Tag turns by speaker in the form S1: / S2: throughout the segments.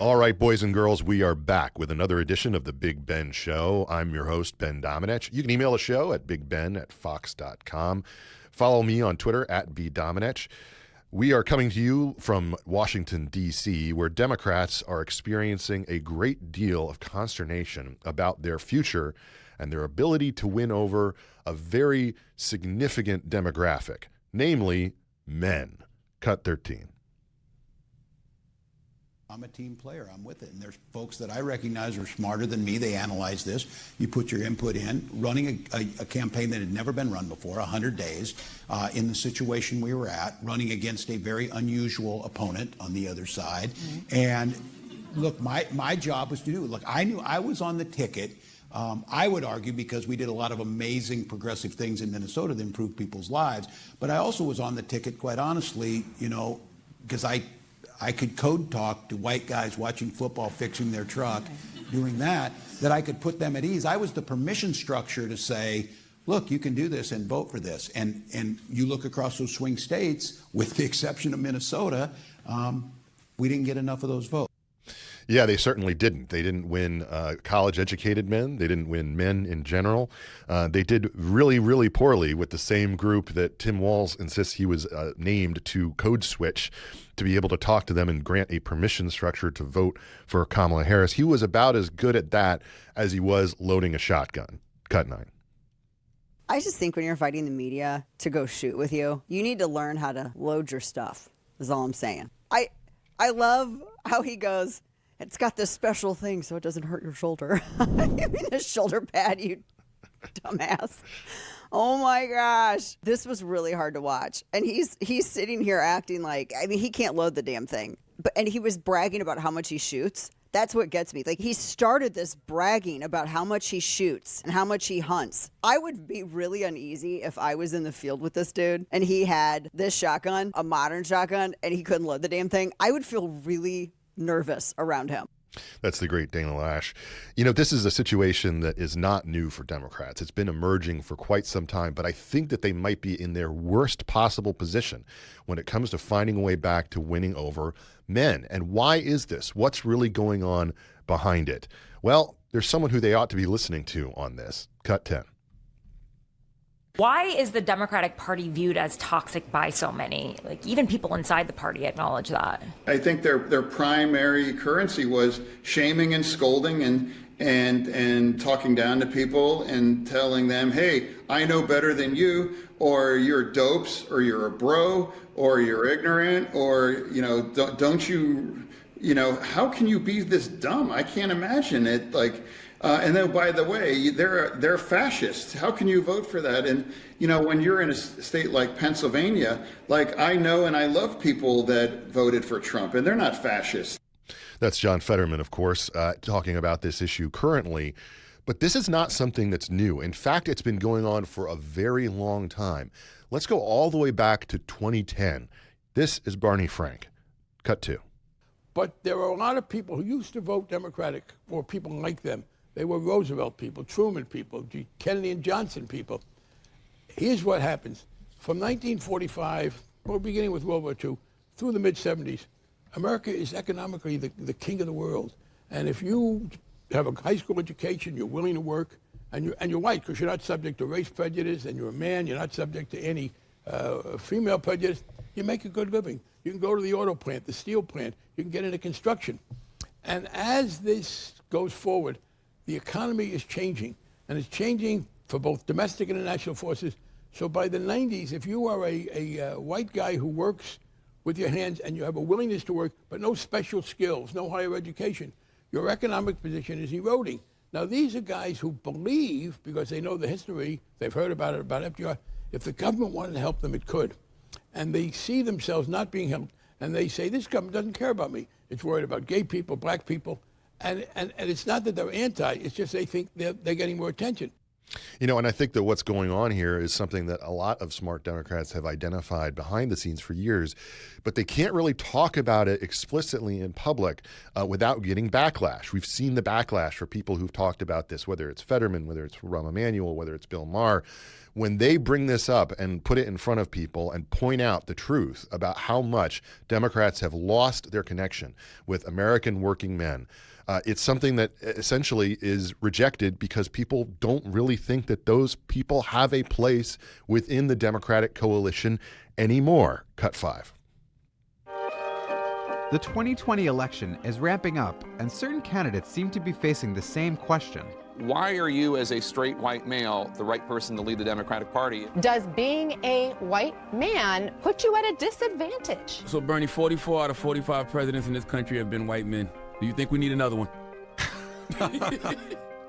S1: All right, boys and girls, we are back with another edition of the Big Ben Show. I'm your host, Ben Domenech. You can email the show at bigben@fox.com. Follow me on Twitter at bdomenech. We are coming to you from Washington, D.C., where Democrats are experiencing a great deal of consternation about their future and their ability to win over a very significant demographic, namely men. Cut 13.
S2: I'm a team player. I'm with it. And there's folks that I recognize are smarter than me. They analyze this. You put your input in. Running a campaign that had never been run before, 100 days, in the situation we were at, running against a very unusual opponent on the other side. Mm-hmm. And look, my job was to do it. Look, I knew I was on the ticket. I would argue because we did a lot of amazing progressive things in Minnesota that improved people's lives. But I also was on the ticket, quite honestly, because I could code talk to white guys watching football, fixing their truck, doing that I could put them at ease. I was the permission structure to say, look, you can do this and vote for this. And you look across those swing states, with the exception of Minnesota, we didn't get enough of those votes.
S1: Yeah, they certainly didn't. They didn't win college-educated men. They didn't win men in general. They did really, really poorly with the same group that Tim Walz insists he was named to code switch to be able to talk to them and grant a permission structure to vote for Kamala Harris. He was about as good at that as he was loading a shotgun. Cut 9.
S3: I just think when you're fighting the media to go shoot with you, you need to learn how to load your stuff, is all I'm saying. I love how he goes, it's got this special thing so it doesn't hurt your shoulder. I mean, a shoulder pad, you dumbass. Oh my gosh. This was really hard to watch. And he's sitting here acting like, I mean, he can't load the damn thing. And he was bragging about how much he shoots. That's what gets me. Like, he started this bragging about how much he shoots and how much he hunts. I would be really uneasy if I was in the field with this dude and he had this shotgun, a modern shotgun, and he couldn't load the damn thing. I would feel really nervous around him.
S1: That's the great Dana Lash. This is a situation that is not new for Democrats. It's been emerging for quite some time, but I think that they might be in their worst possible position when it comes to finding a way back to winning over men. And why is this? What's really going on behind it? Well, there's someone who they ought to be listening to on this. Cut 10.
S4: Why is the Democratic Party viewed as toxic by so many? Like, even people inside the party acknowledge that.
S5: I think their primary currency was shaming and scolding and talking down to people and telling them, hey, I know better than you, or you're dopes, or you're a bro, or you're ignorant, or, don't you, how can you be this dumb? I can't imagine it. And then, by the way, they're fascists. How can you vote for that? And, when you're in a state like Pennsylvania, I know and I love people that voted for Trump, and they're not fascists.
S1: That's John Fetterman, of course, talking about this issue currently. But this is not something that's new. In fact, it's been going on for a very long time. Let's go all the way back to 2010. This is Barney Frank. Cut 2.
S6: But there are a lot of people who used to vote Democratic, or people like them. They were Roosevelt people, Truman people, Kennedy and Johnson people. Here's what happens. From 1945, well, beginning with World War II, through the mid-70s, America is economically the king of the world. And if you have a high school education, you're willing to work, and you're white because you're not subject to race prejudice, and you're a man, you're not subject to any female prejudice, you make a good living. You can go to the auto plant, the steel plant, you can get into construction. And as this goes forward, the economy is changing, and it's changing for both domestic and international forces. So by the 90s, if you are a white guy who works with your hands and you have a willingness to work, but no special skills, no higher education, your economic position is eroding. Now, these are guys who believe, because they know the history, they've heard about it, about FDR, if the government wanted to help them, it could. And they see themselves not being helped, and they say, this government doesn't care about me. It's worried about gay people, black people. And it's not that they're anti, it's just they think they're getting more attention.
S1: And I think that what's going on here is something that a lot of smart Democrats have identified behind the scenes for years, but they can't really talk about it explicitly in public without getting backlash. We've seen the backlash for people who've talked about this, whether it's Fetterman, whether it's Rahm Emanuel, whether it's Bill Maher. When they bring this up and put it in front of people and point out the truth about how much Democrats have lost their connection with American working men, it's something that essentially is rejected because people don't really think that those people have a place within the Democratic coalition anymore. Cut 5.
S7: The 2020 election is ramping up, and certain candidates seem to be facing the same question.
S8: Why are you, as a straight white male, the right person to lead the Democratic Party?
S9: Does being a white man put you at a disadvantage?
S10: So, Bernie, 44 out of 45 presidents in this country have been white men. Do you think we need another one?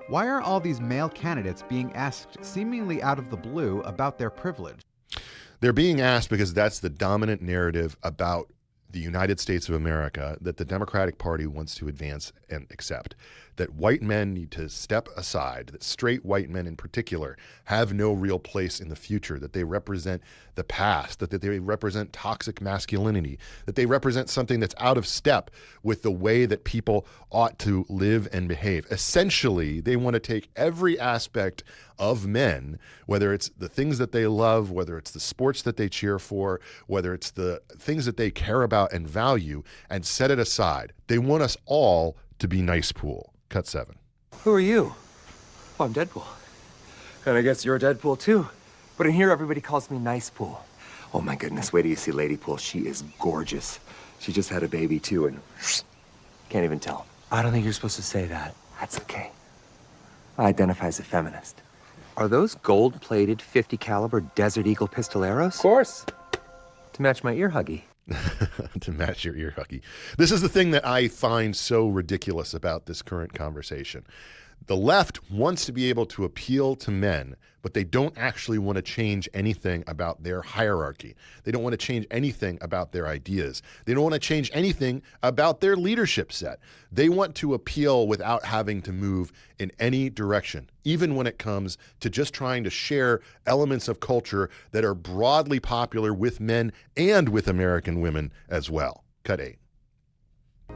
S7: Why are all these male candidates being asked seemingly out of the blue about their privilege?
S1: They're being asked because that's the dominant narrative about the United States of America that the Democratic Party wants to advance and accept. That white men need to step aside, that straight white men in particular have no real place in the future, that they represent the past, that they represent toxic masculinity, that they represent something that's out of step with the way that people ought to live and behave. Essentially, they want to take every aspect of men, whether it's the things that they love, whether it's the sports that they cheer for, whether it's the things that they care about and value, and set it aside. They want us all to be nice pool. Cut 7.
S11: Who are you? Oh, I'm Deadpool. And I guess you're Deadpool too. But in here, everybody calls me Nice Pool. Oh my goodness, wait till you see Lady Pool. She is gorgeous. She just had a baby too, and can't even tell. I don't think you're supposed to say that. That's okay. I identify as a feminist. Are those gold-plated 50 caliber Desert Eagle pistoleros? Of course. To match my ear huggy.
S1: To match your ear huggy. This is the thing that I find so ridiculous about this current conversation. The left wants to be able to appeal to men, but they don't actually want to change anything about their hierarchy. They don't want to change anything about their ideas. They don't want to change anything about their leadership set. They want to appeal without having to move in any direction, even when it comes to just trying to share elements of culture that are broadly popular with men and with American women as well. Cut 8.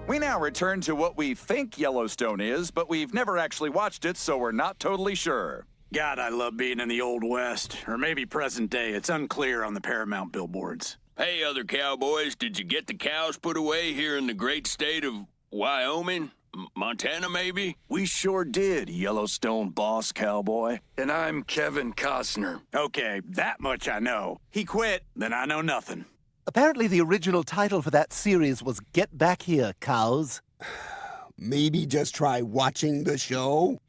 S12: We now return to what we think Yellowstone is, but we've never actually watched it, so we're not totally sure.
S13: God, I love being in the Old West, or maybe present day. It's unclear on the Paramount billboards.
S14: Hey, other cowboys, did you get the cows put away here in the great state of Wyoming? Montana, maybe?
S13: We sure did, Yellowstone boss cowboy.
S14: And I'm Kevin Costner.
S13: Okay, that much I know. He quit, then I know nothing.
S15: Apparently the original title for that series was Get Back Here, Cows.
S16: Maybe just try watching the show?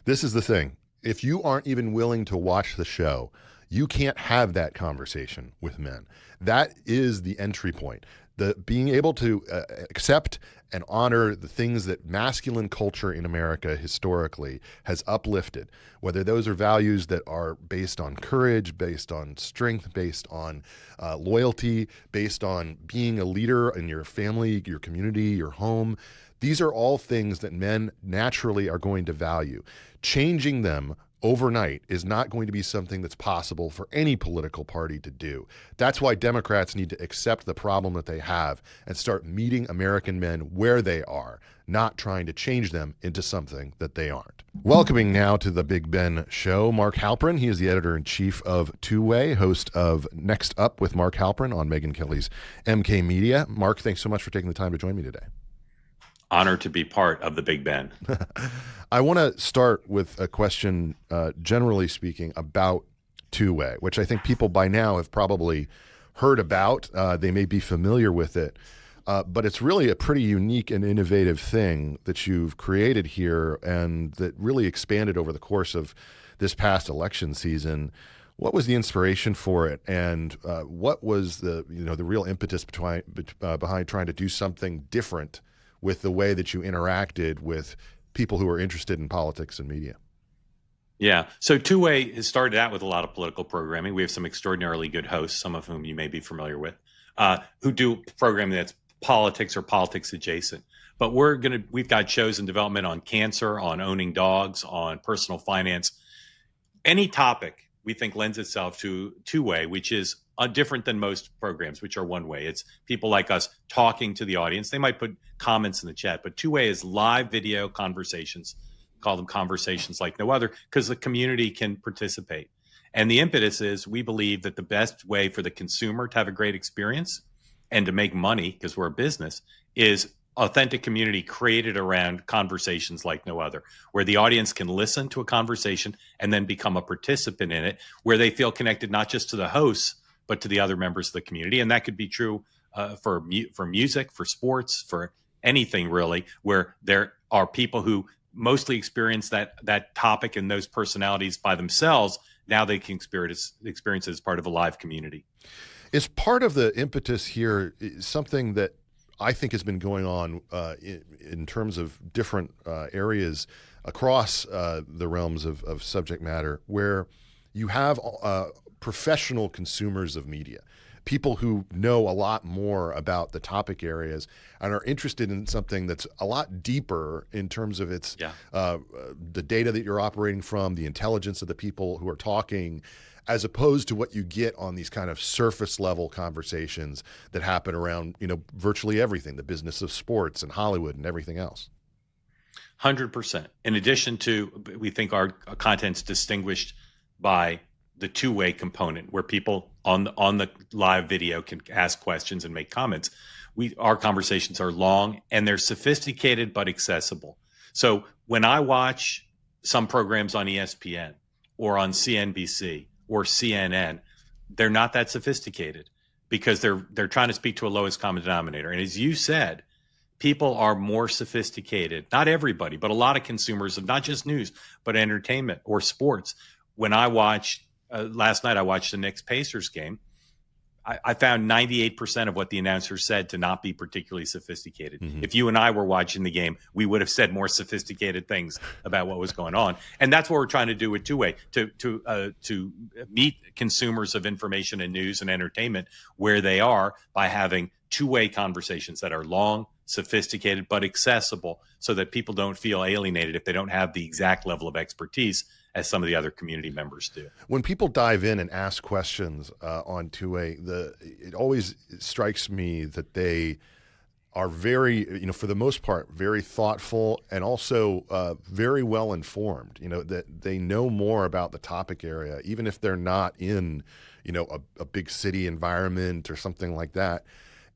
S1: This is the thing. If you aren't even willing to watch the show, you can't have that conversation with men. That is the entry point. The being able to accept and honor the things that masculine culture in America historically has uplifted, whether those are values that are based on courage, based on strength, based on loyalty, based on being a leader in your family, your community, your home. These are all things that men naturally are going to value. Changing them overnight is not going to be something that's possible for any political party to do. That's why Democrats need to accept the problem that they have and start meeting American men where they are, not trying to change them into something that they aren't. Welcoming now to the Big Ben Show, Mark Halperin. He is the editor-in-chief of TwoWay, host of Next Up with Mark Halperin on Megyn Kelly's MK Media. Mark, thanks so much for taking the time to join me today.
S17: Honored to be part of the Big Ben.
S1: I want to start with a question, generally speaking, about TwoWay, which I think people by now have probably heard about. They may be familiar with it, but it's really a pretty unique and innovative thing that you've created here and that really expanded over the course of this past election season. What was the inspiration for it, and what was the real impetus behind trying to do something different with the way that you interacted with people who are interested in politics and media?
S17: Yeah. So TwoWay has started out with a lot of political programming. We have some extraordinarily good hosts, some of whom you may be familiar with, who do programming that's politics or politics adjacent. But we've got shows in development on cancer, on owning dogs, on personal finance. any topic we think lends itself to two-way, which is different than most programs, which are one-way. It's people like us talking to the audience. They might put comments in the chat, but two-way is live video conversations. Call them conversations like no other, because the community can participate. And the impetus is we believe that the best way for the consumer to have a great experience and to make money, because we're a business, is authentic community created around conversations like no other, where the audience can listen to a conversation and then become a participant in it, where they feel connected not just to the hosts, but to the other members of the community. And that could be true for music, for sports, for anything really, where there are people who mostly experience that topic and those personalities by themselves. Now they can experience it as part of a live community.
S1: Is part of the impetus here something that I think has been going on in terms of different areas across the realms of subject matter, where you have professional consumers of media, people who know a lot more about the topic areas and are interested in something that's a lot deeper in terms of its the data that you're operating from, the intelligence of the people who are talking, as opposed to what you get on these kind of surface level conversations that happen around, virtually everything, the business of sports and Hollywood and everything else.
S17: 100%. In addition to, we think our content's distinguished by the two-way component, where people on the live video can ask questions and make comments. Our conversations are long and they're sophisticated but accessible. So when I watch some programs on ESPN or on CNBC or CNN, they're not that sophisticated because they're trying to speak to a lowest common denominator. And as you said, people are more sophisticated. Not everybody, but a lot of consumers of not just news, but entertainment or sports. When I watched last night, I watched the Knicks-Pacers game. I found 98% of what the announcer said to not be particularly sophisticated. Mm-hmm. If you and I were watching the game, we would have said more sophisticated things about what was going on. And that's what we're trying to do with two-way, to meet consumers of information and news and entertainment where they are by having two-way conversations that are long, sophisticated, but accessible, so that people don't feel alienated if they don't have the exact level of expertise as some of the other community members do.
S1: When people dive in and ask questions on two-way, it always strikes me that they are very, for the most part, very thoughtful and also very well informed. That they know more about the topic area, even if they're not in, a big city environment or something like that.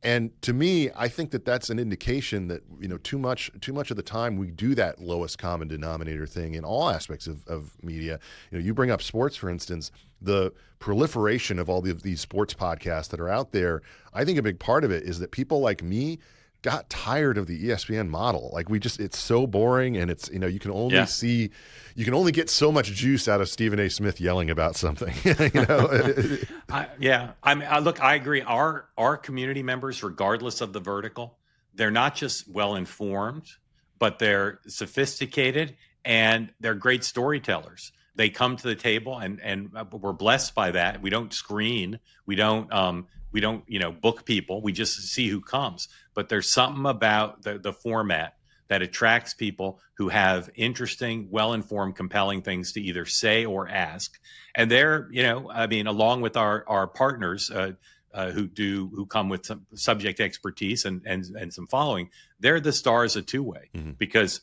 S1: And to me, I think that that's an indication that, too much of the time we do that lowest common denominator thing in all aspects of media. You bring up sports, for instance, the proliferation of all these sports podcasts that are out there. I think a big part of it is that people like me got tired of the ESPN model. Like it's so boring, and it's, you can only get so much juice out of Stephen A. Smith yelling about something.
S17: I agree. Our community members, regardless of the vertical, they're not just well informed, but they're sophisticated and they're great storytellers. They come to the table, and we're blessed by that. We don't screen. We don't book people. We just see who comes. But there's something about the format that attracts people who have interesting, well-informed, compelling things to either say or ask. And they're, along with our partners who come with some subject expertise and some following, they're the stars of two-way, because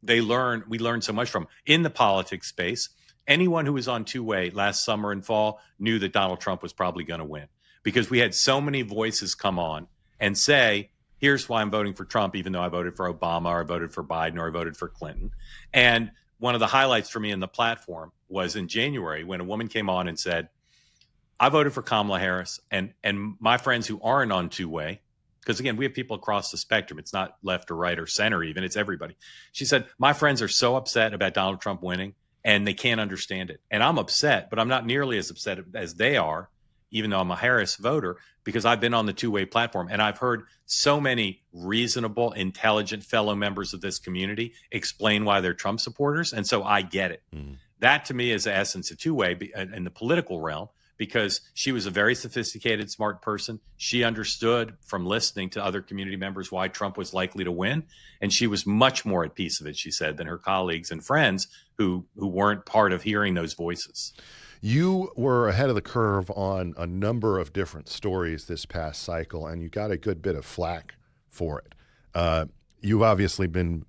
S17: we learn so much from. In the politics space, anyone who was on two-way last summer and fall knew that Donald Trump was probably going to win, because we had so many voices come on and say, here's why I'm voting for Trump, even though I voted for Obama or I voted for Biden or I voted for Clinton. And one of the highlights for me in the platform was in January when a woman came on and said, I voted for Kamala Harris, and my friends who aren't on two-way, because again, we have people across the spectrum. It's not left or right or center even, it's everybody. She said, my friends are so upset about Donald Trump winning and they can't understand it. And I'm upset, but I'm not nearly as upset as they are, even though I'm a Harris voter, because I've been on the two-way platform and I've heard so many reasonable, intelligent fellow members of this community explain why they're Trump supporters. And so I get it. Mm-hmm. That to me is the essence of two-way in the political realm, because she was a very sophisticated, smart person. She understood from listening to other community members why Trump was likely to win. And she was much more at peace of it, she said, than her colleagues and friends who weren't part of hearing those voices.
S1: You were ahead of the curve on a number of different stories this past cycle, and you got a good bit of flack for it. You've obviously been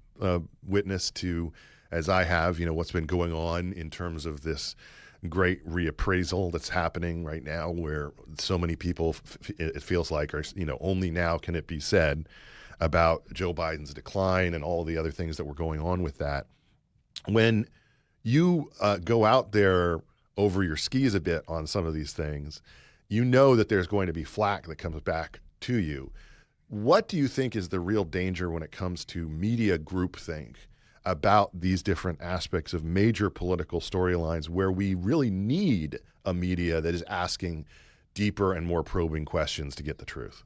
S1: witness to, as I have, what's been going on in terms of this great reappraisal that's happening right now, where so many people, it feels like, are, only now can it be said about Joe Biden's decline and all the other things that were going on with that. When you go out there over your skis a bit on some of these things, you know that there's going to be flack that comes back to you. What do you think is the real danger when it comes to media groupthink about these different aspects of major political storylines where we really need a media that is asking deeper and more probing questions to get the truth?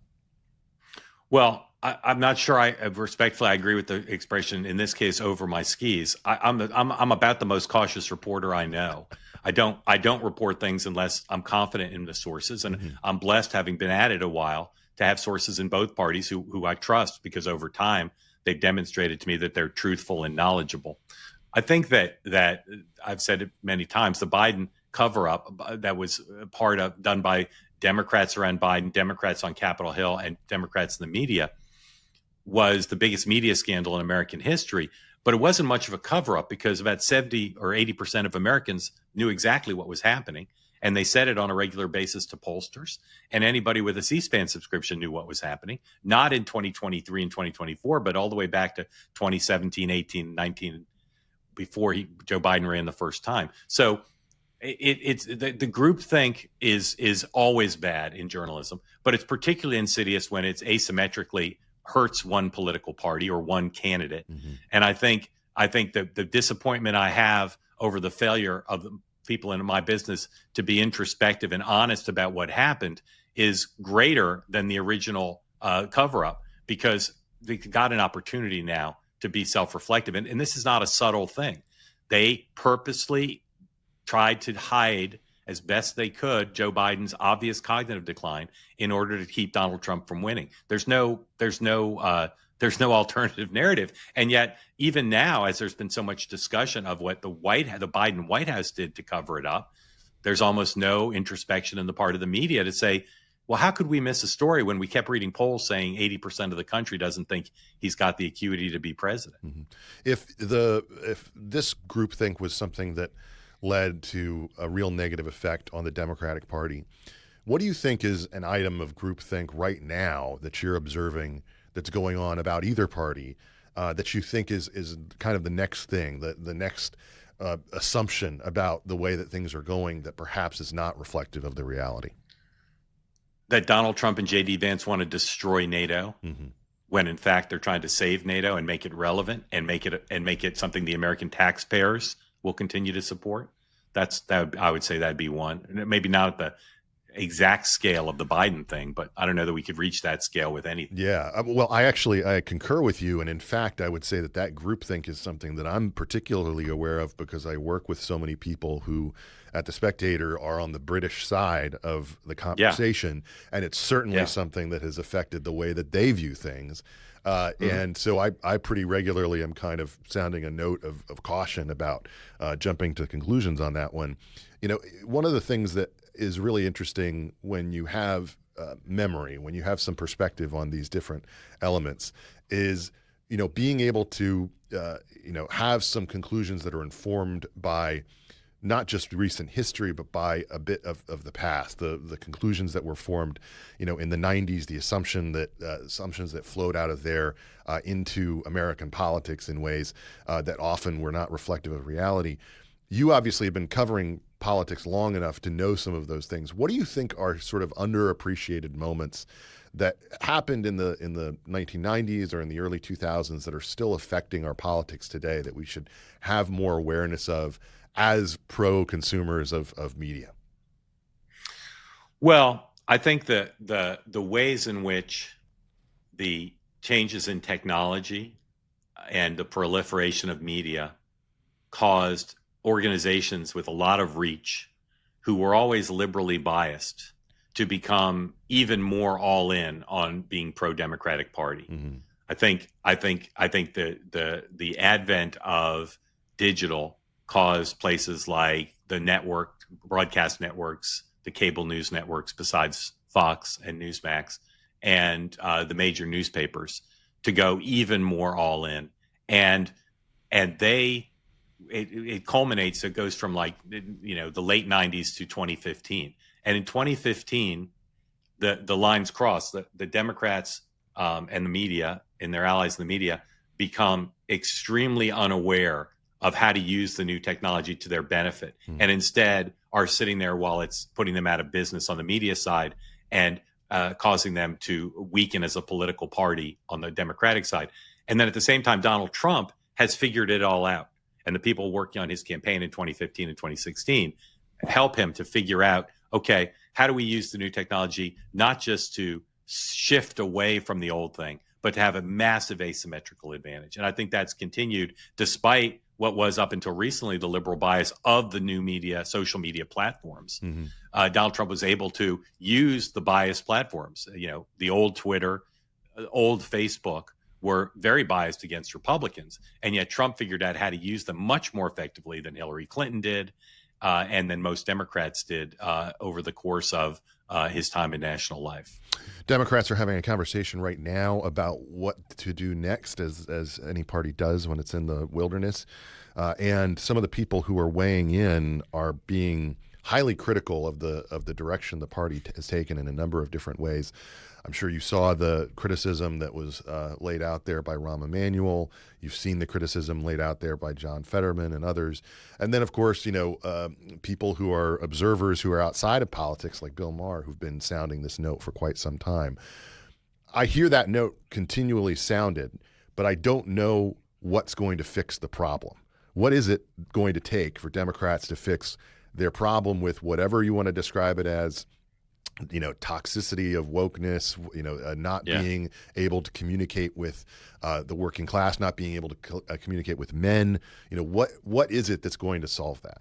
S17: Well, I'm not sure. I respectfully, I agree with the expression in this case, over my skis. I'm about the most cautious reporter I know. I don't report things unless I'm confident in the sources, and I'm blessed, having been at it a while, to have sources in both parties who I trust, because over time they've demonstrated to me that they're truthful and knowledgeable. I think that I've said it many times, the Biden cover-up that was done by Democrats around Biden, Democrats on Capitol Hill, and Democrats in the media, was the biggest media scandal in American history. But it wasn't much of a cover-up, because about 70 or 80% of Americans knew exactly what was happening. And they said it on a regular basis to pollsters. And anybody with a C-SPAN subscription knew what was happening, not in 2023 and 2024, but all the way back to 2017, 18, 19, before Joe Biden ran the first time. So it's the groupthink is always bad in journalism, but it's particularly insidious when it's asymmetrically hurts one political party or one candidate. And I think that the disappointment I have over the failure of the people in my business to be introspective and honest about what happened is greater than the original cover-up, because they got an opportunity now to be self-reflective. And this is not a subtle thing. They purposely tried to hide as best they could Joe Biden's obvious cognitive decline in order to keep Donald Trump from winning. There's no alternative narrative. And yet, even now, as there's been so much discussion of what the Biden White House did to cover it up, there's almost no introspection in the part of the media to say, well, how could we miss a story when we kept reading polls saying 80% of the country doesn't think he's got the acuity to be president?
S1: If this groupthink was something that led to a real negative effect on the Democratic Party, what do you think is an item of groupthink right now that you're observing that's going on about either party that you think is kind of the next thing, the next assumption about the way that things are going that perhaps is not reflective of the reality?
S17: That Donald Trump and J.D. Vance want to destroy NATO, when in fact they're trying to save NATO and make it relevant and make it something the American taxpayers will continue to support. I would say that'd be one. Maybe not at the exact scale of the Biden thing, but I don't know that we could reach that scale with anything.
S1: Yeah. Well, I concur with you. And in fact, I would say that groupthink is something that I'm particularly aware of because I work with so many people who at The Spectator are on the British side of the conversation. And it's certainly something that has affected the way that they view things. And so I pretty regularly am kind of sounding a note of caution about jumping to conclusions on that one. One of the things that is really interesting when you have memory, when you have some perspective on these different elements, is being able to have some conclusions that are informed by not just recent history, but by a bit of the past, the conclusions that were formed, in the 90s, the assumptions that flowed out of there into American politics in ways that often were not reflective of reality. You obviously have been covering politics long enough to know some of those things. What do you think are sort of underappreciated moments that happened in the 1990s or in the early 2000s that are still affecting our politics today that we should have more awareness of as pro-consumers of media?
S17: Well, I think that the ways in which the changes in technology and the proliferation of media caused organizations with a lot of reach who were always liberally biased to become even more all in on being pro-Democratic Party.
S1: Mm-hmm.
S17: I think the advent of digital caused places like the broadcast networks, the cable news networks, besides Fox and Newsmax, and the major newspapers to go even more all in, and it culminates. It goes from the late 90s to 2015, and in 2015, the lines cross. The Democrats and the media and their allies in the media become extremely unaware of how to use the new technology to their benefit, and instead are sitting there while it's putting them out of business on the media side and causing them to weaken as a political party on the Democratic side. And then at the same time, Donald Trump has figured it all out. And the people working on his campaign in 2015 and 2016 help him to figure out, okay, how do we use the new technology not just to shift away from the old thing, but to have a massive asymmetrical advantage. And I think that's continued despite what was up until recently the liberal bias of the new media, social media platforms.
S1: Mm-hmm.
S17: Donald Trump was able to use the biased platforms. The old Twitter, old Facebook were very biased against Republicans. And yet Trump figured out how to use them much more effectively than Hillary Clinton did, and than most Democrats did over the course of his time in national life.
S1: Democrats are having a conversation right now about what to do next, as any party does when it's in the wilderness. And some of the people who are weighing in are being highly critical of the direction the party has taken in a number of different ways. I'm sure you saw the criticism that was laid out there by Rahm Emanuel. You've seen the criticism laid out there by John Fetterman and others. And then, of course, people who are observers who are outside of politics, like Bill Maher, who've been sounding this note for quite some time. I hear that note continually sounded, but I don't know what's going to fix the problem. What is it going to take for Democrats to fix their problem with whatever you want to describe it as? Toxicity of wokeness, not being able to communicate with the working class, not being able to communicate with men. What is it that's going to solve that?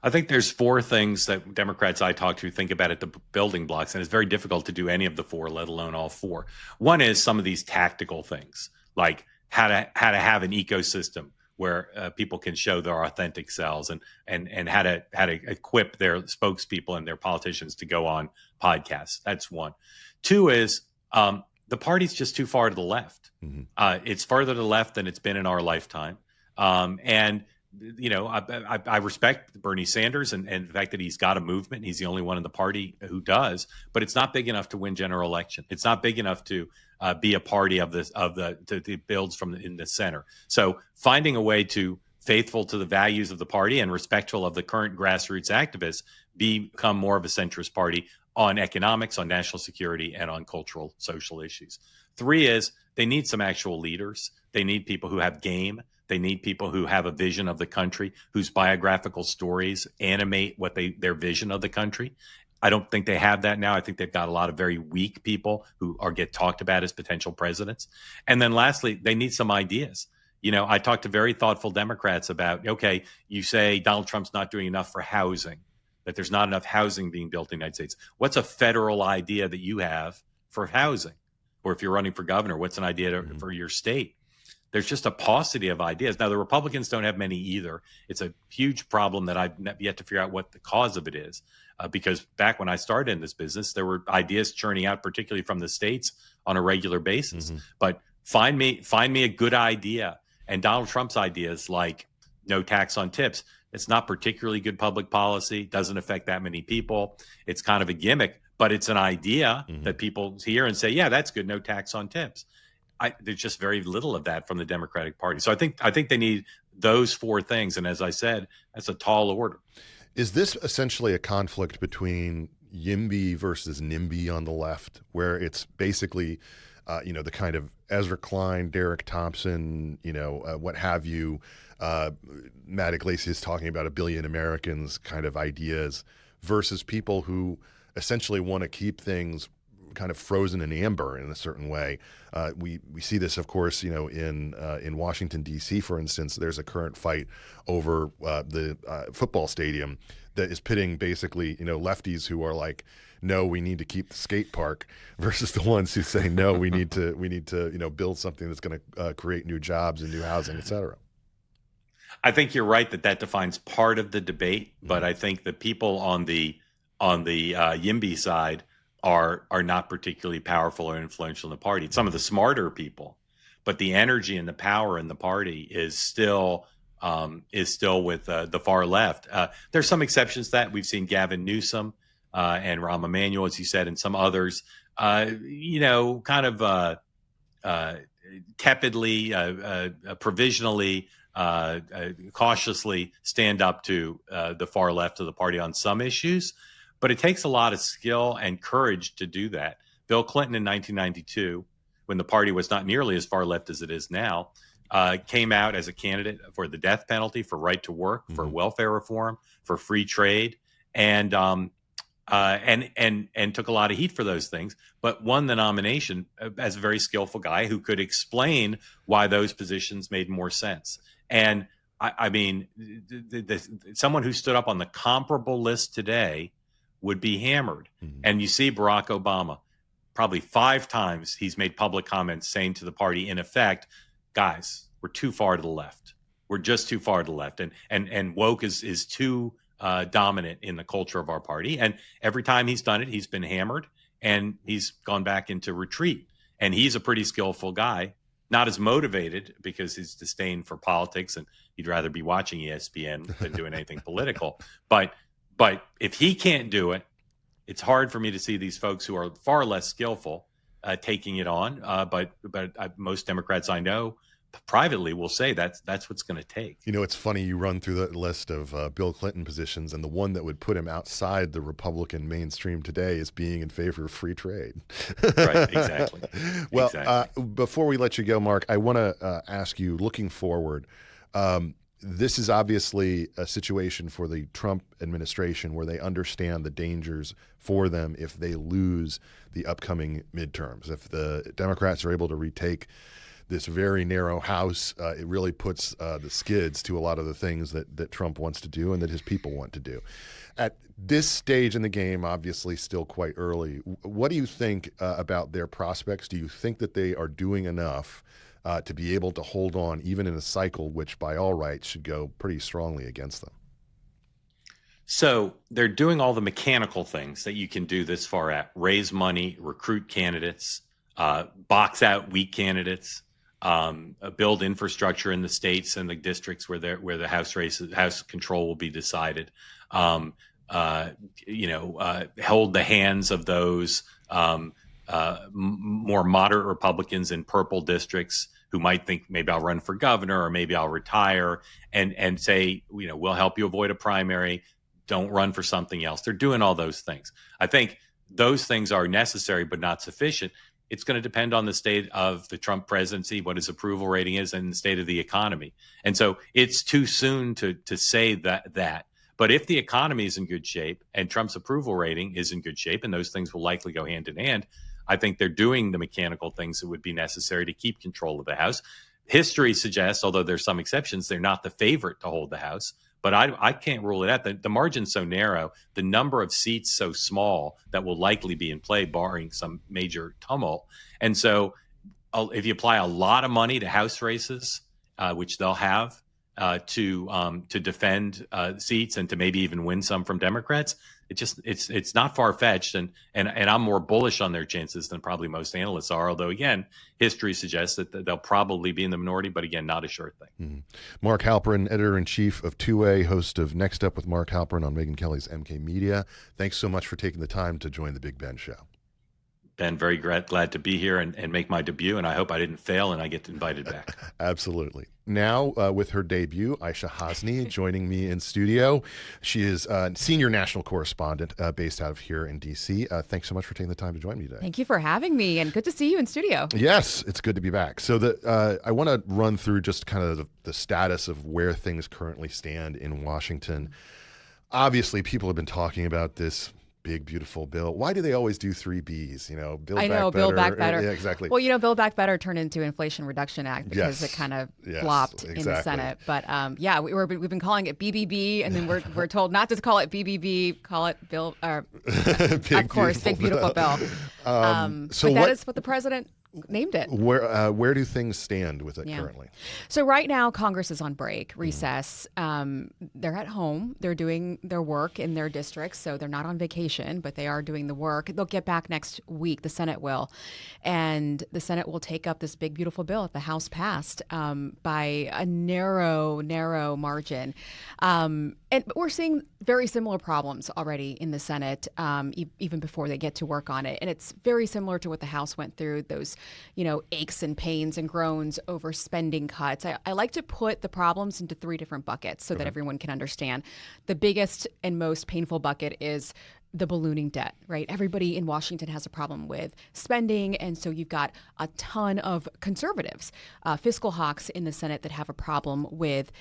S17: I think there's four things that Democrats I talk to think about at the building blocks, and it's very difficult to do any of the four, let alone all four. One is some of these tactical things, like how to have an ecosystem where people can show their authentic selves, and how to equip their spokespeople and their politicians to go on podcasts. That's one. Two is the party's just too far to the left.
S1: Mm-hmm.
S17: It's farther to the left than it's been in our lifetime. I respect Bernie Sanders and the fact that he's got a movement. He's the only one in the party who does, but it's not big enough to win general election. It's not big enough to be a party that builds from in the center. So finding a way to, faithful to the values of the party and respectful of the current grassroots activists, become more of a centrist party on economics, on national security, and on cultural, social issues. Three is they need some actual leaders. They need people who have game. They need people who have a vision of the country, whose biographical stories animate their vision of the country. I don't think they have that now. I think they've got a lot of very weak people who get talked about as potential presidents. And then lastly, they need some ideas. I talked to very thoughtful Democrats about, okay, you say Donald Trump's not doing enough for housing, that there's not enough housing being built in the United States. What's a federal idea that you have for housing? Or if you're running for governor, what's an idea for your state? There's just a paucity of ideas. Now, the Republicans don't have many either. It's a huge problem that I've yet to figure out what the cause of it is. Because back when I started in this business, there were ideas churning out, particularly from the states, on a regular basis. Mm-hmm. But find me a good idea. And Donald Trump's ideas, like no tax on tips, it's not particularly good public policy, doesn't affect that many people. It's kind of a gimmick, but it's an idea that people hear and say, yeah, that's good, no tax on tips. There's just very little of that from the Democratic Party. So I think they need those four things. And as I said, that's a tall order.
S1: Is this essentially a conflict between YIMBY versus NIMBY on the left, where it's basically, the kind of Ezra Klein, Derek Thompson, what have you, Matt Iglesias talking about 1 billion Americans kind of ideas, versus people who essentially want to keep things kind of frozen in amber in a certain way. We see this, of course, in Washington, D.C., for instance. There's a current fight over the football stadium that is pitting basically, lefties who are like, no, we need to keep the skate park, versus the ones who say, no, we need to build something that's going to create new jobs and new housing, et cetera.
S17: I think you're right that defines part of the debate, but I think the people on the YIMBY side are not particularly powerful or influential in the party. Some of the smarter people, but the energy and the power in the party is still with the far left. There's some exceptions to that. We've seen Gavin Newsom and Rahm Emanuel, as you said, and some others, kind of tepidly, provisionally, cautiously stand up to the far left of the party on some issues. But it takes a lot of skill and courage to do that. Bill Clinton in 1992, when the party was not nearly as far left as it is now, came out as a candidate for the death penalty, for right to work, for welfare reform, for free trade, and took a lot of heat for those things, but won the nomination as a very skillful guy who could explain why those positions made more sense. And I mean, someone who stood up on the comparable list today would be hammered. And you see Barack Obama, probably 5 times he's made public comments saying to the party, in effect, guys, we're too far to the left. We're just too far to the left. And woke is too dominant in the culture of our party. And every time he's done it, he's been hammered and he's gone back into retreat. And he's a pretty skillful guy, not as motivated because his disdain for politics and he'd rather be watching ESPN than doing anything political. But if he can't do it, it's hard for me to see these folks who are far less skillful taking it on. But most Democrats I know privately will say that's what's going to take.
S1: It's funny you run through the list of Bill Clinton positions, and the one that would put him outside the Republican mainstream today is being in favor of free trade.
S17: Right, exactly.
S1: Well,
S17: exactly.
S1: Before we let you go, Mark, I want to ask you, looking forward, this is obviously a situation for the Trump administration where they understand the dangers for them if they lose the upcoming midterms. If the Democrats are able to retake this very narrow House, it really puts the skids to a lot of the things that Trump wants to do and that his people want to do. At this stage in the game, obviously still quite early, what do you think about their prospects? Do you think that they are doing enough to be able to hold on even in a cycle which by all rights should go pretty strongly against them?
S17: So they're doing all the mechanical things that you can do this far at: raise money, recruit candidates, box out weak candidates, build infrastructure in the states and the districts where the House control will be decided. Hold the hands of those more moderate Republicans in purple districts who might think maybe I'll run for governor or maybe I'll retire, and say, we'll help you avoid a primary. Don't run for something else. They're doing all those things. I think those things are necessary but not sufficient. It's going to depend on the state of the Trump presidency, what his approval rating is, and the state of the economy. And so it's too soon to say that. But if the economy is in good shape and Trump's approval rating is in good shape, and those things will likely go hand in hand, I think they're doing the mechanical things that would be necessary to keep control of the House. History suggests, although there's some exceptions, they're not the favorite to hold the House. But I can't rule it out. The margin's so narrow, the number of seats so small that will likely be in play, barring some major tumult. And so if you apply a lot of money to House races, which they'll have, to defend seats and to maybe even win some from Democrats, it's not far-fetched, and I'm more bullish on their chances than probably most analysts are, although again history suggests that they'll probably be in the minority, but again, not a sure thing.
S1: Mark Halperin, editor-in-chief of TwoWay, host of Next Up with Mark Halperin on Megyn Kelly's MK Media. Thanks so much for taking the time to join the Big Ben Show.
S17: Ben, very glad to be here and make my debut, and I hope I didn't fail and I get invited back.
S1: Absolutely. Now, with her debut, Aishah Hasnie joining me in studio. She is a senior national correspondent based out of here in D.C. Thanks so much for taking the time to join me today.
S18: Thank you for having me, and good to see you in studio.
S1: Yes, it's good to be back. So I want to run through just kind of the status of where things currently stand in Washington. Obviously, people have been talking about this big, beautiful bill. Why do they always do 3 Bs?
S18: Build Back Better.
S1: Yeah, exactly.
S18: Well, Build Back Better turned into Inflation Reduction Act because it kind of flopped in the Senate. But we've been calling it BBB, and then we're told not to call it BBB, call it Bill. Big Beautiful Bill. So that is what the president named it.
S1: Where do things stand with it currently?
S18: So right now, Congress is on break, recess. They're at home. They're doing their work in their districts, so they're not on vacation, but they are doing the work. They'll get back next week. The Senate will. And the Senate will take up this big, beautiful bill that the House passed by a narrow margin. And we're seeing very similar problems already in the Senate, even before they get to work on it. And it's very similar to what the House went through, those aches and pains and groans over spending cuts. I like to put the problems into 3 different buckets so that everyone can understand. The biggest and most painful bucket is the ballooning debt, right? Everybody in Washington has a problem with spending, and so you've got a ton of conservatives, fiscal hawks in the Senate that have a problem with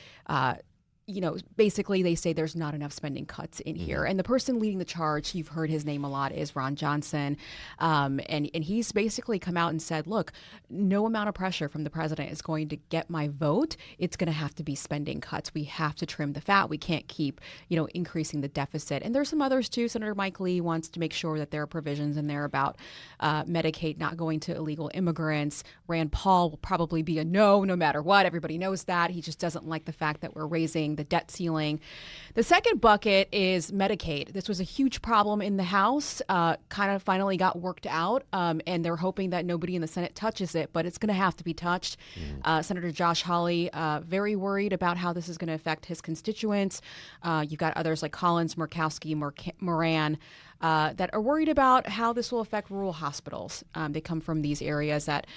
S18: basically they say there's not enough spending cuts in here. And the person leading the charge, you've heard his name a lot, is Ron Johnson. And he's basically come out and said, look, no amount of pressure from the president is going to get my vote. It's going to have to be spending cuts. We have to trim the fat. We can't keep, increasing the deficit. And there's some others too. Senator Mike Lee wants to make sure that there are provisions in there about Medicaid not going to illegal immigrants. Rand Paul will probably be a no matter what. Everybody knows that. He just doesn't like the fact that we're raising the debt ceiling. The second bucket is Medicaid. This was a huge problem in the House, kind of finally got worked out, and they're hoping that nobody in the Senate touches it, but it's going to have to be touched. Senator Josh Hawley, very worried about how this is going to affect his constituents. You've got others like Collins, Murkowski, Moran, that are worried about how this will affect rural hospitals. They come from these areas that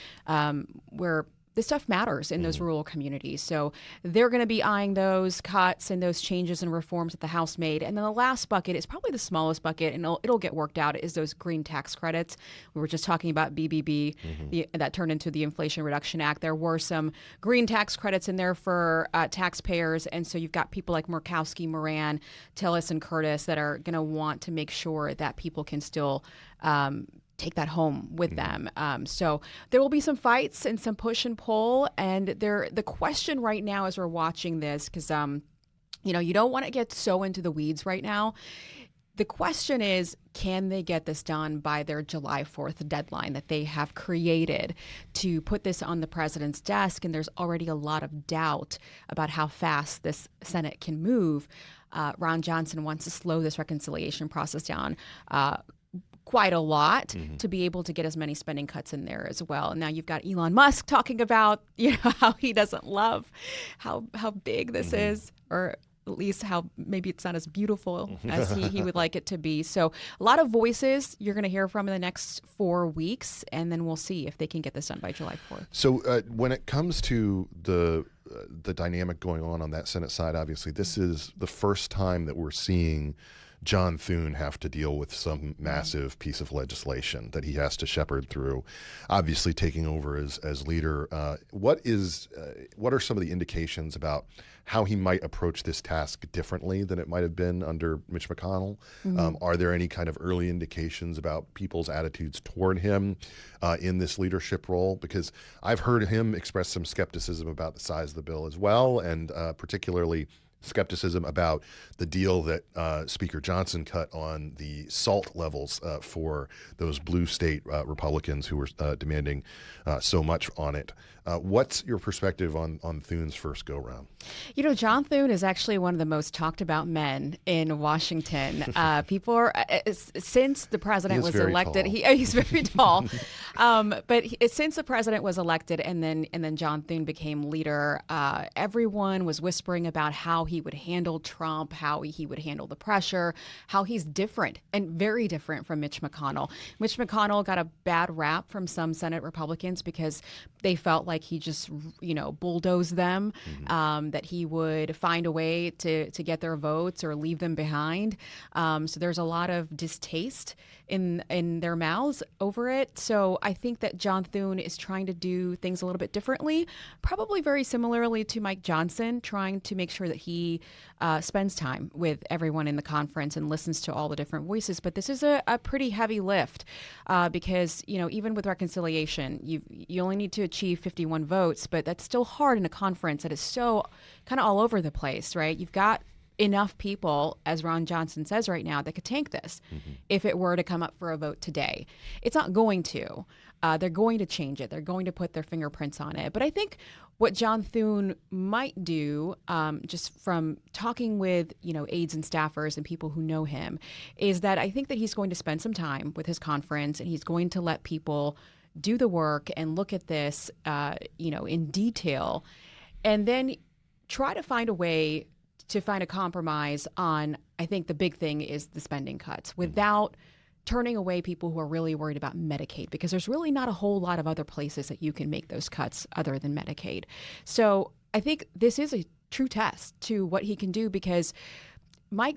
S18: where this stuff matters in those rural communities. So they're going to be eyeing those cuts and those changes and reforms that the House made. And then the last bucket is probably the smallest bucket, and it'll get worked out, is those green tax credits. We were just talking about BBB, that turned into the Inflation Reduction Act. There were some green tax credits in there for taxpayers. And so you've got people like Murkowski, Moran, Tillis, and Curtis that are going to want to make sure that people can still take that home with them. So there will be some fights and some push and pull. And the question right now as we're watching this, because you don't want to get so into the weeds right now. The question is, can they get this done by their July 4th deadline that they have created to put this on the president's desk? And there's already a lot of doubt about how fast this Senate can move. Ron Johnson wants to slow this reconciliation process down quite a lot to be able to get as many spending cuts in there as well. And now you've got Elon Musk talking about how he doesn't love how big this is, or at least how maybe it's not as beautiful as he would like it to be. So a lot of voices you're going to hear from in the next 4 weeks, and then we'll see if they can get this done by July 4th.
S1: So when it comes to the dynamic going on that Senate side, obviously this is the first time that we're seeing John Thun have to deal with some massive piece of legislation that he has to shepherd through, obviously taking over as leader. What are some of the indications about how he might approach this task differently than it might have been under Mitch McConnell? Are there any kind of early indications about people's attitudes toward him in this leadership role? Because I've heard him express some skepticism about the size of the bill as well, and particularly skepticism about the deal that Speaker Johnson cut on the SALT levels for those blue state Republicans who were demanding so much on it. What's your perspective on Thun's first go-round?
S18: John Thun is actually one of the most talked about men in Washington. People are, since the president was elected, he's very tall. But since the president was elected and then John Thun became leader, everyone was whispering about how he would handle Trump, how he would handle the pressure, how he's different and very different from Mitch McConnell. Mitch McConnell got a bad rap from some Senate Republicans because they felt like he just, bulldozed them, that he would find a way to get their votes or leave them behind. So there's a lot of distaste in their mouths over it. So I think that John Thun is trying to do things a little bit differently, probably very similarly to Mike Johnson, trying to make sure that he he spends time with everyone in the conference and listens to all the different voices. But this is a pretty heavy lift because, even with reconciliation, you only need to achieve 51 votes, but that's still hard in a conference that is so kind of all over the place, right? You've got enough people, as Ron Johnson says right now, that could tank this if it were to come up for a vote today. It's not going to. They're going to change it. They're going to put their fingerprints on it. But I think what John Thune might do, just from talking with, aides and staffers and people who know him, is that I think that he's going to spend some time with his conference and he's going to let people do the work and look at this, in detail, and then try to find a way to find a compromise on, I think the big thing is the spending cuts without turning away people who are really worried about Medicaid, because there's really not a whole lot of other places that you can make those cuts other than Medicaid. So I think this is a true test to what he can do, because Mike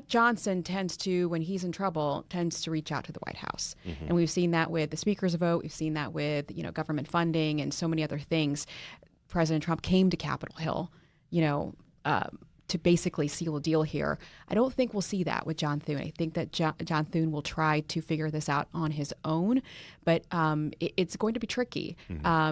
S18: Johnson tends to, when he's in trouble, tends to reach out to the White House. And we've seen that with the speaker's vote. We've seen that with, government funding and so many other things. President Trump came to Capitol Hill, to basically seal a deal here. I don't think we'll see that with John Thune. I think that John Thune will try to figure this out on his own, but it's going to be tricky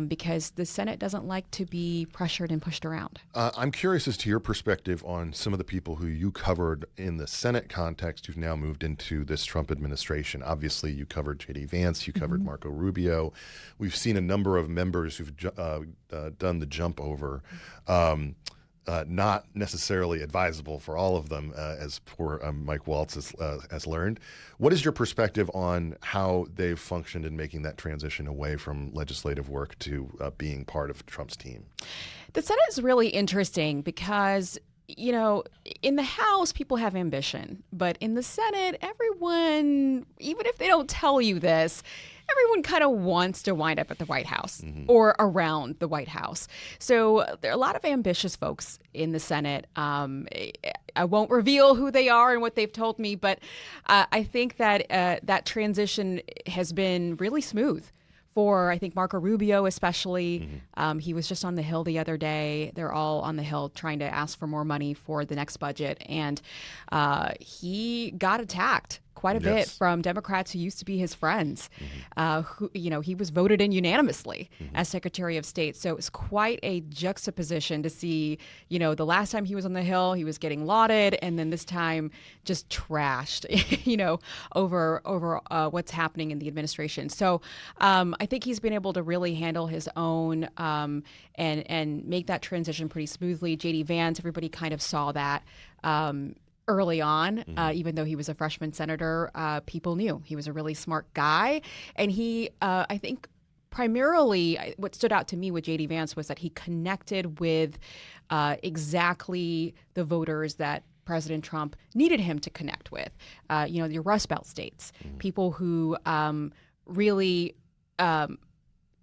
S18: because the Senate doesn't like to be pressured and pushed around.
S1: I'm curious as to your perspective on some of the people who you covered in the Senate context who've now moved into this Trump administration. Obviously, you covered J.D. Vance, you covered Marco Rubio. We've seen a number of members who've done the jump over. Not necessarily advisable for all of them, as poor Mike Waltz has learned. What is your perspective on how they've functioned in making that transition away from legislative work to being part of Trump's team?
S18: The Senate is really interesting because, in the House, people have ambition. But in the Senate, everyone, even if they don't tell you this, everyone kind of wants to wind up at the White House or around the White House. So there are a lot of ambitious folks in the Senate. I won't reveal who they are and what they've told me, but I think that that transition has been really smooth for, I think, Marco Rubio especially. He was just on the Hill the other day. They're all on the Hill trying to ask for more money for the next budget. And he got attacked quite a bit from Democrats who used to be his friends. He was voted in unanimously as Secretary of State. So it was quite a juxtaposition to see, the last time he was on the Hill, he was getting lauded, and then this time just trashed, over what's happening in the administration. So I think he's been able to really handle his own and make that transition pretty smoothly. J.D. Vance, everybody kind of saw that early on, even though he was a freshman senator, people knew he was a really smart guy. And he, I think, primarily what stood out to me with J.D. Vance was that he connected with exactly the voters that President Trump needed him to connect with. Your Rust Belt states, people who really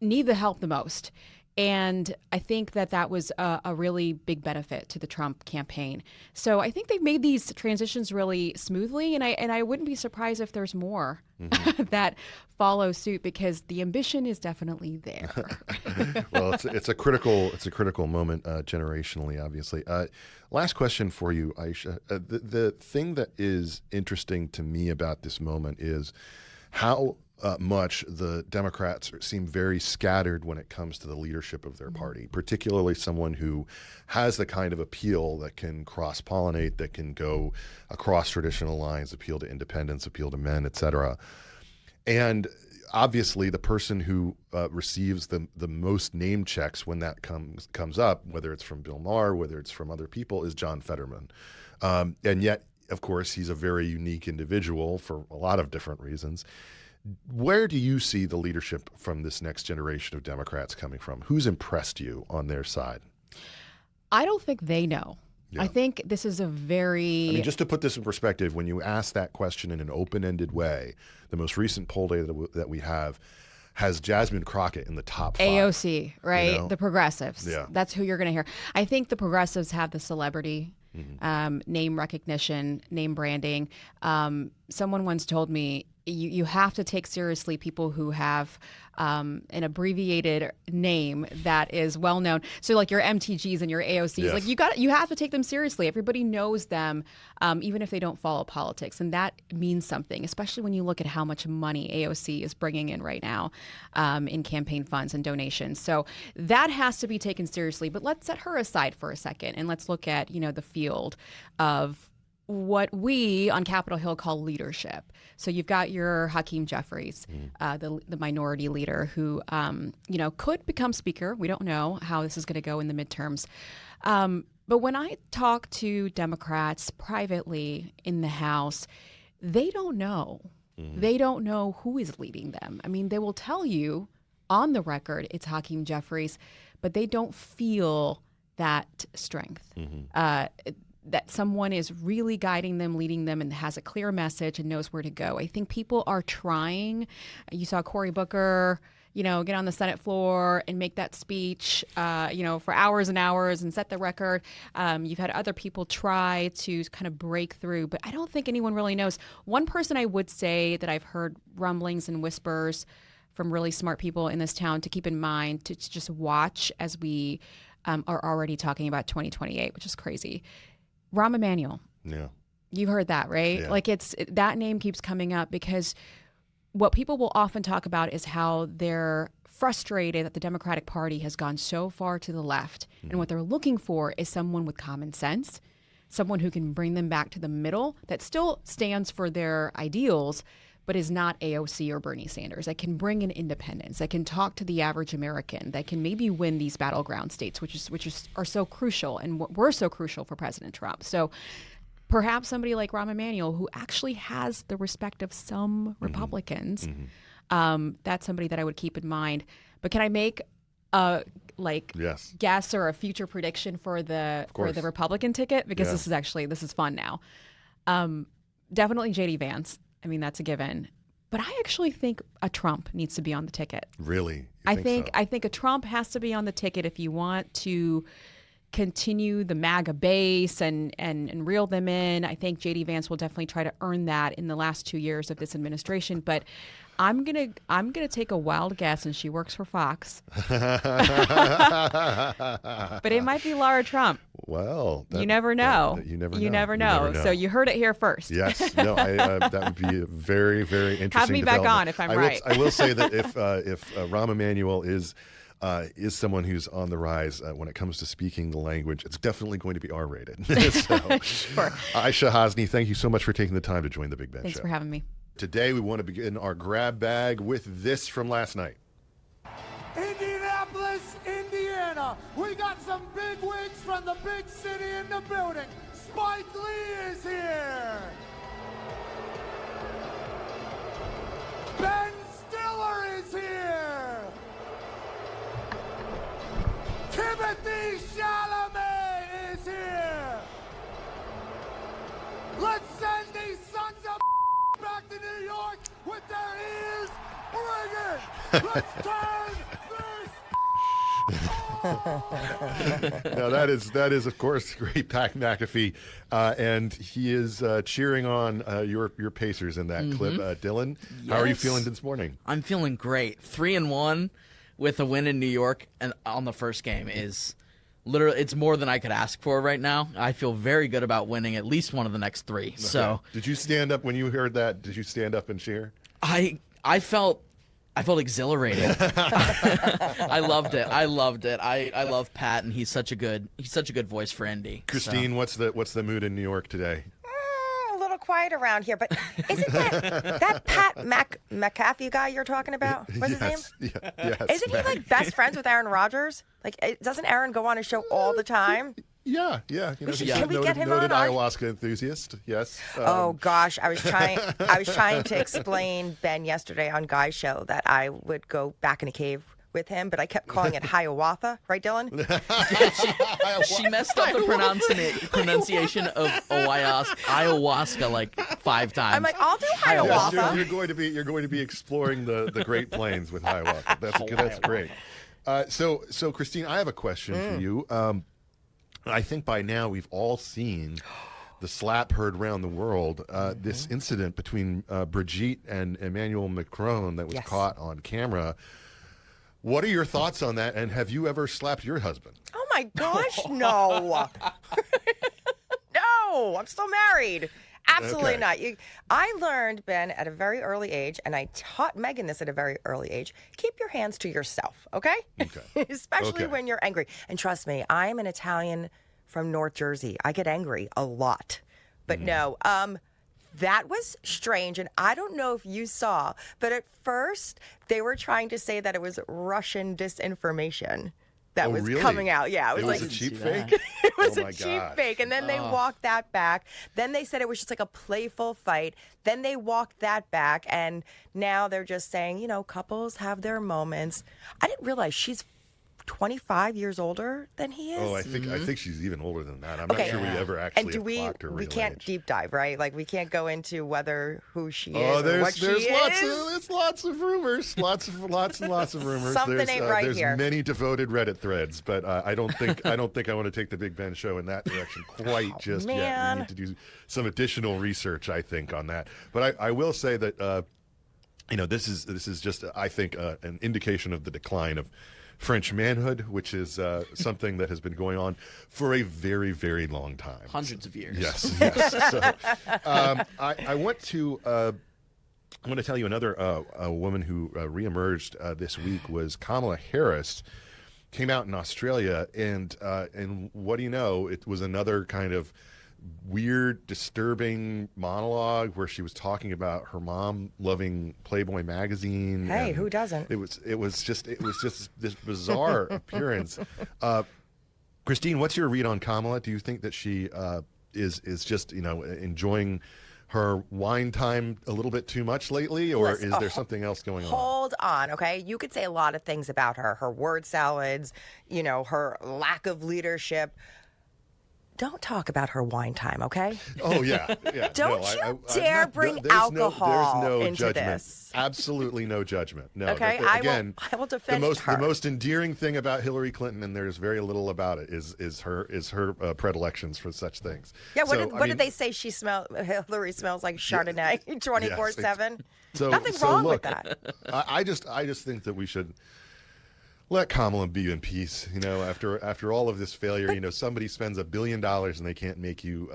S18: need the help the most. And I think that was a really big benefit to the Trump campaign. So I think they've made these transitions really smoothly, and I wouldn't be surprised if there's more that follow suit, because the ambition is definitely there.
S1: Well, it's a critical moment generationally, obviously. Last question for you, Aishah. The thing that is interesting to me about this moment is how much the Democrats seem very scattered when it comes to the leadership of their party, particularly someone who has the kind of appeal that can cross-pollinate, that can go across traditional lines, appeal to independents, appeal to men, et cetera. And obviously the person who receives the most name checks when that comes up, whether it's from Bill Maher, whether it's from other people, is John Fetterman. And yet, of course, he's a very unique individual for a lot of different reasons. Where do you see the leadership from this next generation of Democrats coming from? Who's impressed you on their side?
S18: I don't think they know. Yeah. I think this is
S1: just to put this in perspective, when you ask that question in an open-ended way, the most recent poll data that we have has Jasmine Crockett in the top 5.
S18: AOC, right? The progressives.
S1: Yeah.
S18: That's who you're going to hear. I think the progressives have the celebrity, name recognition, name branding. Someone once told me, you have to take seriously people who have an abbreviated name that is well known. So like your MTGs and your AOCs,
S1: Yes.
S18: like you have to take them seriously. Everybody knows them, even if they don't follow politics, and that means something, especially when you look at how much money AOC is bringing in right now in campaign funds and donations. So that has to be taken seriously. But let's set her aside for a second and let's look at the field of what we on Capitol Hill call leadership. So you've got your Hakeem Jeffries, the minority leader who, could become speaker. We don't know how this is going to go in the midterms. But when I talk to Democrats privately in the House, they don't know. They don't know who is leading them. I mean, they will tell you on the record it's Hakeem Jeffries, but they don't feel that strength. That someone is really guiding them, leading them, and has a clear message and knows where to go. I think people are trying. You saw Cory Booker, get on the Senate floor and make that speech, for hours and hours and set the record. You've had other people try to kind of break through, but I don't think anyone really knows. One person I would say that I've heard rumblings and whispers from really smart people in this town to keep in mind, to just watch as we are already talking about 2028, which is crazy. Rahm Emanuel.
S1: Yeah.
S18: You've heard that, right?
S1: Yeah.
S18: Like that name keeps coming up because what people will often talk about is how they're frustrated that the Democratic Party has gone so far to the left. And what they're looking for is someone with common sense, someone who can bring them back to the middle that still stands for their ideals, but is not AOC or Bernie Sanders, that can bring in independence, that can talk to the average American, that can maybe win these battleground states, which are so crucial and were so crucial for President Trump. So perhaps somebody like Rahm Emanuel, who actually has the respect of some Republicans, that's somebody that I would keep in mind. But can I make a guess or a future prediction for the Republican ticket? Because this is fun now. Definitely J.D. Vance. I mean, that's a given. But I actually think a Trump needs to be on the ticket.
S1: Really?
S18: I think a Trump has to be on the ticket if you want to continue the MAGA base and reel them in. I think J.D. Vance will definitely try to earn that in the last 2 years of this administration. But I'm gonna take a wild guess, and she works for Fox. But it might be Laura Trump.
S1: Well,
S18: you never know.
S1: You never know.
S18: You never know. So you heard it here first.
S1: Yes. No. That would be a very, very interesting.
S18: Have me back on if I'm right.
S1: I will say that if Rahm Emanuel is someone who's on the rise when it comes to speaking the language, it's definitely going to be R-rated. So,
S18: sure.
S1: Aishah, Hasnie, thank you so much for taking the time to join the Big Ben Show.
S18: Thanks for having me.
S1: Today, we want to begin our grab bag with this from last night.
S19: Indianapolis, Indiana. We got some big wigs from the big city in the building. Spike Lee is here. Ben Stiller is here. Timothy Chalamet is here. Let's send these sons of back to New York with their ears ringing. Let's turn this.
S1: Now that is of course great Pat McAfee, and he is cheering on your Pacers in that clip. Dylan, how are you feeling this morning?
S20: I'm feeling great. 3-1 with a win in New York and on the first game is literally, it's more than I could ask for right now. I feel very good about winning at least one of the next three. Okay. So,
S1: did you stand up when you heard that? Did you stand up and cheer?
S20: I felt exhilarated. I loved it. I love Pat, and he's such a good voice for Indy.
S1: Christine, what's the mood in New York today?
S21: A little quiet around here, but isn't that Pat McAfee guy you're talking about? What's his name?
S1: Yes.
S21: Isn't he like best friends with Aaron Rodgers? Like, doesn't Aaron go on his show all the time?
S1: Yeah. You know, he's
S21: can we get him
S1: noted
S21: on?
S1: ayahuasca enthusiast. Yes.
S21: Oh gosh, I was trying to explain Ben yesterday on Guy's show that I would go back in a cave with him, but I kept calling it Hiawatha, right, Dylan?
S20: She messed up the pronunciation of ayahuasca like 5 times.
S21: I'm like, I'll do Hiawatha.
S1: Yes, you're going to be exploring the Great Plains with Hiawatha. That's great. So Christine, I have a question for you. I think by now we've all seen the slap heard around the world. This incident between Brigitte and Emmanuel Macron that was caught on camera. What are your thoughts on that? And have you ever slapped your husband?
S21: Oh my gosh, no. No, I'm still married. Absolutely not. I learned, Ben, at a very early age, and I taught Megan this at a very early age, keep your hands to yourself, okay? Especially when you're angry. And trust me, I'm an Italian from North Jersey. I get angry a lot. But no, that was strange, and I don't know if you saw, but at first they were trying to say that it was Russian disinformation that was coming out. Yeah, it was
S1: a cheap fake?
S21: It was a cheap fake, and then they walked that back. Then they said it was just like a playful fight. Then they walked that back, and now they're just saying, couples have their moments. I didn't realize she's 25 years older than he is.
S1: Oh, I think she's even older than that. I'm not sure we ever actually clocked her real
S21: we can't
S1: age.
S21: deep dive, right? Like we can't go into who she is
S1: there's,
S21: or what she is.
S1: Lots of rumors, lots and lots of rumors.
S21: Something ain't right
S1: there's
S21: here.
S1: There's many devoted Reddit threads, but I don't think I want to take the Big Ben show in that direction quite just yet. We need to do some additional research, I think, on that. But I will say that this is just I think an indication of the decline of French manhood, which is something that has been going on for a very, very long time.
S20: Hundreds of years.
S1: Yes. So, I want to tell you another a woman who reemerged this week was Kamala Harris. Came out in Australia, and what do you know? It was another kind of weird, disturbing monologue where she was talking about her mom loving Playboy magazine.
S21: Hey, who doesn't?
S1: It was just this bizarre appearance. Christine, what's your read on Kamala? Do you think that she is just enjoying her wine time a little bit too much lately, or is there something else going on?
S21: Hold on, okay? You could say a lot of things about her. Her word salads, her lack of leadership. Don't talk about her wine time, okay?
S1: Oh, yeah.
S21: Don't you dare bring alcohol into
S1: judgment.
S21: This.
S1: Absolutely no judgment. No.
S21: Okay, I will defend her.
S1: The most endearing thing about Hillary Clinton, and there's very little about it, is her predilections for such things.
S21: Yeah, what did they say Hillary smells like Chardonnay 24/7? Nothing wrong with that.
S1: I just think that we should let Kamala be in peace. After all of this failure, somebody spends $1 billion and they can't make you,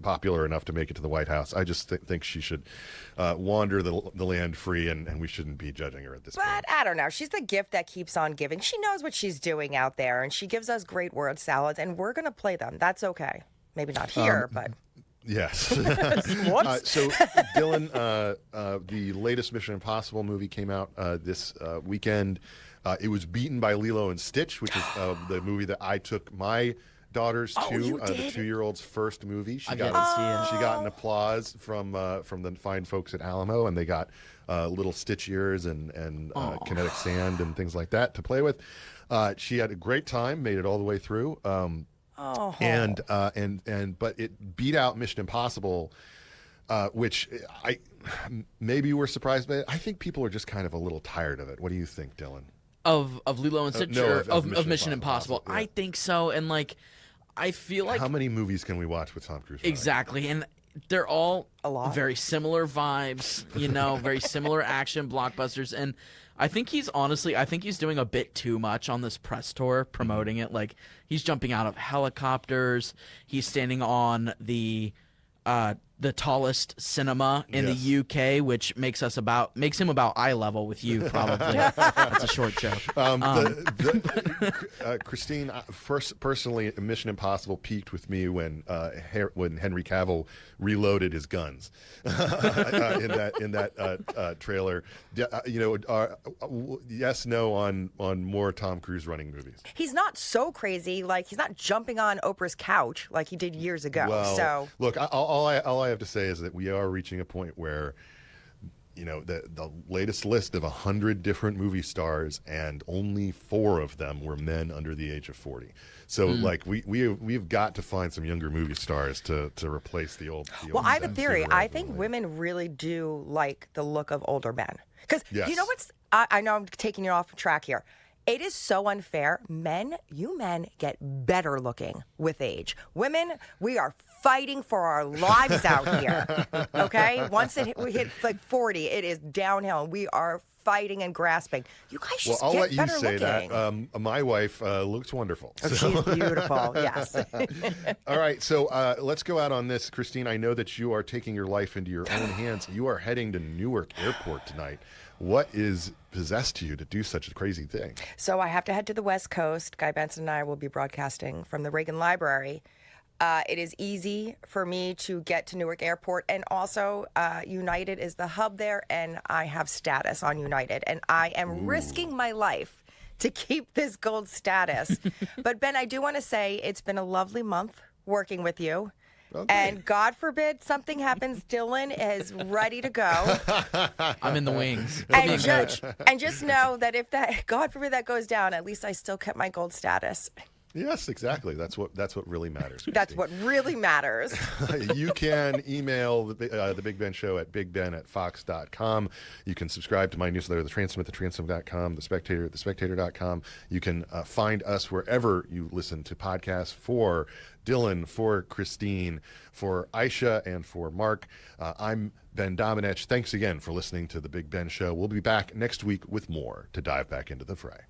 S1: popular enough to make it to the White House. I just think she should wander the land free, and we shouldn't be judging her at this point.
S21: But I don't know. She's the gift that keeps on giving. She knows what she's doing out there, and she gives us great word salads, and we're going to play them. That's okay. Maybe not here, but...
S1: Yes. So, Dylan, the latest Mission Impossible movie came out this weekend. It was beaten by Lilo and Stitch, which is the movie that I took my daughters to. The 2-year-old's first movie. She got an applause from the fine folks at Alamo, and they got little Stitch ears and kinetic sand and things like that to play with. She had a great time, made it all the way through. But it beat out Mission Impossible, which maybe you were surprised by it. I think people are just kind of a little tired of it. What do you think, Dylan?
S20: Of Lilo and Stitch,
S1: no,
S20: of Mission Impossible. Yeah. I think so, and I feel like
S1: how many movies can we watch with Tom Cruise?
S20: Exactly, and they're all very similar vibes, very similar action blockbusters, and I think he's doing a bit too much on this press tour promoting it. Like, he's jumping out of helicopters, he's standing on the tallest cinema in the UK, which makes him about eye level with you, probably. That's a short show.
S1: Christine, personally, Mission Impossible peaked with me when Henry Cavill reloaded his guns in that trailer. Yes, no on more Tom Cruise running movies.
S21: He's not so crazy. Like, he's not jumping on Oprah's couch like he did years ago.
S1: Well,
S21: so
S1: look, all I have to say is that we are reaching a point where, the latest list of 100 different movie stars, and only 4 of them were men under the age of 40. So, we've got to find some younger movie stars to replace the old.
S21: I have a theory. I think women really do like the look of older men. Because you know what's? I know I'm taking you off track here. It is so unfair. You men get better looking with age. Women, we are fighting for our lives out here. Okay? Once we hit like 40, it is downhill. We are fighting and grasping. You guys just
S1: I'll
S21: get
S1: let you
S21: better
S1: say
S21: looking.
S1: that. My wife looks wonderful.
S21: Oh, she's beautiful, yes.
S1: All right, so let's go out on this. Christine, I know that you are taking your life into your own hands. You are heading to Newark Airport tonight. What is possessed you to do such a crazy thing?
S21: So I have to head to the West Coast. Guy Benson and I will be broadcasting from the Reagan Library. It is easy for me to get to Newark Airport, and also United is the hub there, and I have status on United, and I am risking my life to keep this gold status. But Ben, I do want to say it's been a lovely month working with you. Okay. And God forbid something happens, Dylan is ready to go.
S20: I'm in the wings.
S21: And just know that if that, God forbid that goes down, at least I still kept my gold status.
S1: Yes, exactly. That's what really matters. Christine.
S21: That's what really matters.
S1: You can email the Big Ben Show at bigben@fox.com. You can subscribe to my newsletter, The Transom, at thetransom.com, The Spectator at thespectator.com. You can find us wherever you listen to podcasts. For Dylan, for Christine, for Aishah, and for Mark, I'm Ben Domenech. Thanks again for listening to The Big Ben Show. We'll be back next week with more to dive back into the fray.